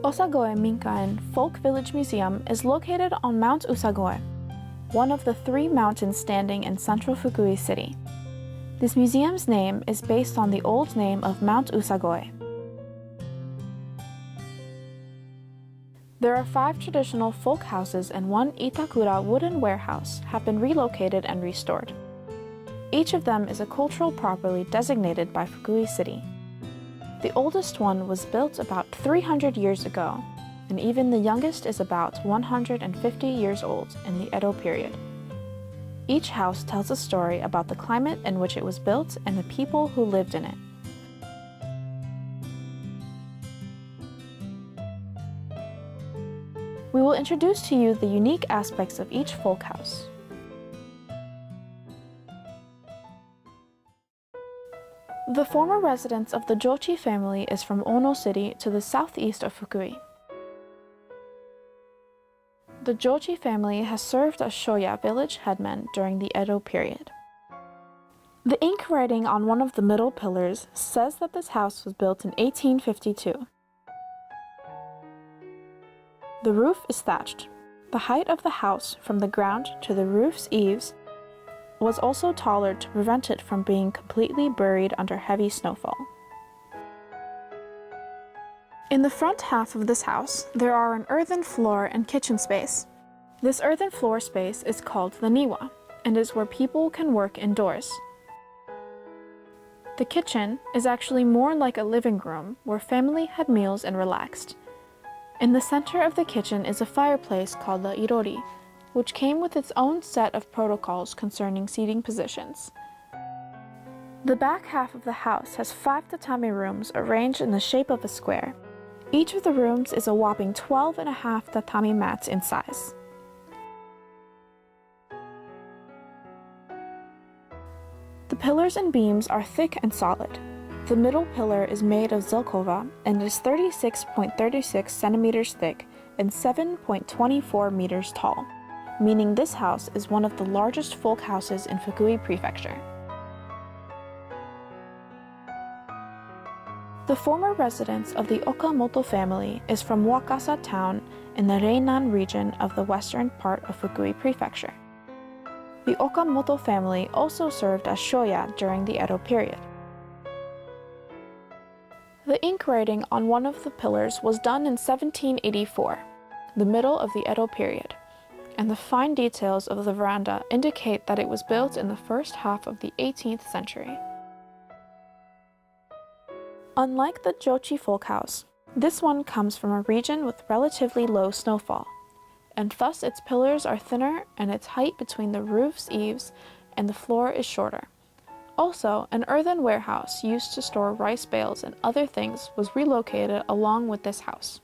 Osagoe Minkaen Folk Village Museum is located on Mount Osagoe, one of the 3 mountains standing in central Fukui City. This museum's name is based on the old name of Mount Osagoe. There are 5 traditional folk houses and 1 Itakura wooden warehouse have been relocated and restored. Each of them is a cultural property designated by Fukui City. The oldest one was built about 300 years ago, and even the youngest is about 150 years old in the Edo period. Each house tells a story about the climate in which it was built and the people who lived in it. We will introduce to you the unique aspects of each folk house. The former residence of the Jochi family is from Ono City to the southeast of Fukui. The Jochi family has served as shoya village headmen during the Edo period. The ink writing on one of the middle pillars says that this house was built in 1852. The roof is thatched. The height of the house from the ground to the roof's eaves was also taller to prevent it from being completely buried under heavy snowfall. In the front half of this house, there are an earthen floor and kitchen space. This earthen floor space is called the niwa and is where people can work indoors. The kitchen is actually more like a living room where family had meals and relaxed. In the center of the kitchen is a fireplace called the irori, which came with its own set of protocols concerning seating positions. The back half of the house has 5 tatami rooms arranged in the shape of a square. Each of the rooms is a whopping 12.5 tatami mats in size. The pillars and beams are thick and solid. The middle pillar is made of zelkova and is 36.36 centimeters thick and 7.24 meters tall, meaning this house is one of the largest folk houses in Fukui Prefecture. The former residence of the Okamoto family is from Wakasa town in the Reinan region of the western part of Fukui Prefecture. The Okamoto family also served as shoya during the Edo period. The ink writing on one of the pillars was done in 1784, the middle of the Edo period, and the fine details of the veranda indicate that it was built in the first half of the 18th century. Unlike the Jochi folk house, this one comes from a region with relatively low snowfall, and thus its pillars are thinner and its height between the roof's eaves and the floor is shorter. Also, an earthen warehouse used to store rice bales and other things was relocated along with this house.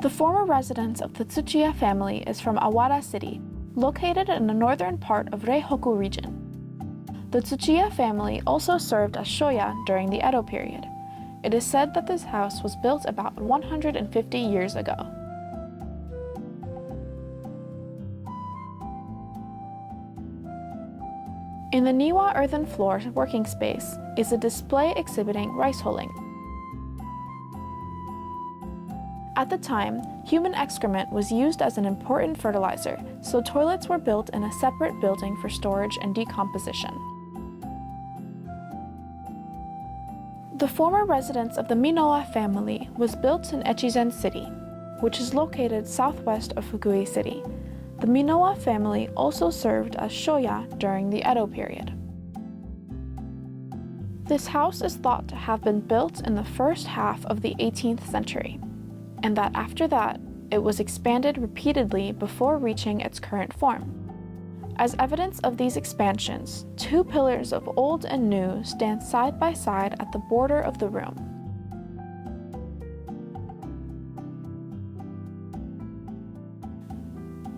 The former residence of the Tsuchiya family is from Awara City, located in the northern part of Reihoku region. The Tsuchiya family also served as shoya during the Edo period. It is said that this house was built about 150 years ago. In the Niwa earthen floor working space is a display exhibiting rice hulling. At the time, human excrement was used as an important fertilizer, so toilets were built in a separate building for storage and decomposition. The former residence of the Minowa family was built in Echizen City, which is located southwest of Fukui City. The Minowa family also served as shoya during the Edo period. This house is thought to have been built in the first half of the 18th century, and that after that, it was expanded repeatedly before reaching its current form. As evidence of these expansions, 2 pillars of old and new stand side by side at the border of the room.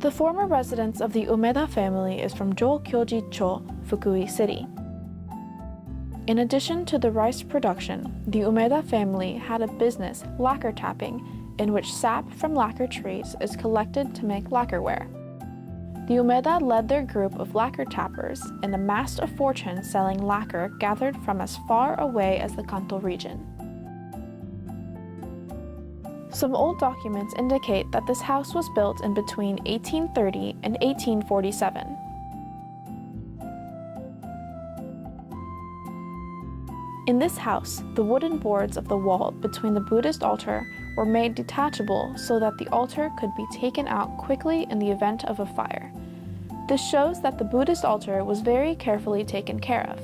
The former residence of the Umeda family is from Jo-Kyoji-cho, Fukui City. In addition to the rice production, the Umeda family had a business, lacquer tapping, in which sap from lacquer trees is collected to make lacquerware. The Umeda led their group of lacquer tappers and amassed a fortune selling lacquer gathered from as far away as the Kanto region. Some old documents indicate that this house was built in between 1830 and 1847. In this house, the wooden boards of the wall between the Buddhist altar were made detachable so that the altar could be taken out quickly in the event of a fire. This shows that the Buddhist altar was very carefully taken care of.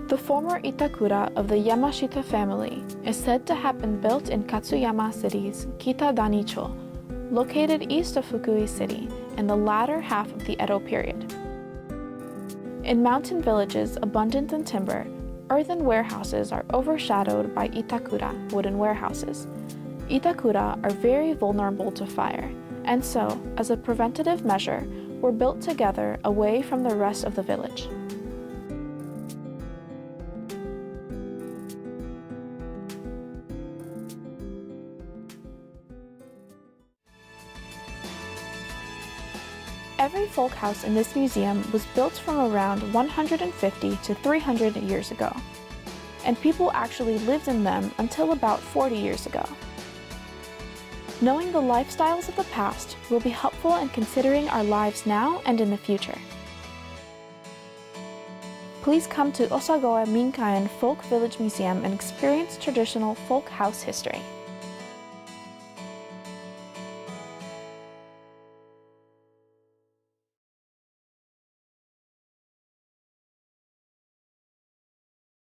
The former Itakura of the Yamashita family is said to have been built in Katsuyama City's Kita-Danicho, located east of Fukui City in the latter half of the Edo period. In mountain villages abundant in timber, earthen warehouses are overshadowed by Itakura wooden warehouses. Itakura are very vulnerable to fire, and so, as a preventative measure, were built together away from the rest of the village. Every folk house in this museum was built from around 150 to 300 years ago, and people actually lived in them until about 40 years ago. Knowing the lifestyles of the past will be helpful in considering our lives now and in the future. Please come to Osagoe Minkaen Folk Village Museum and experience traditional folk house history.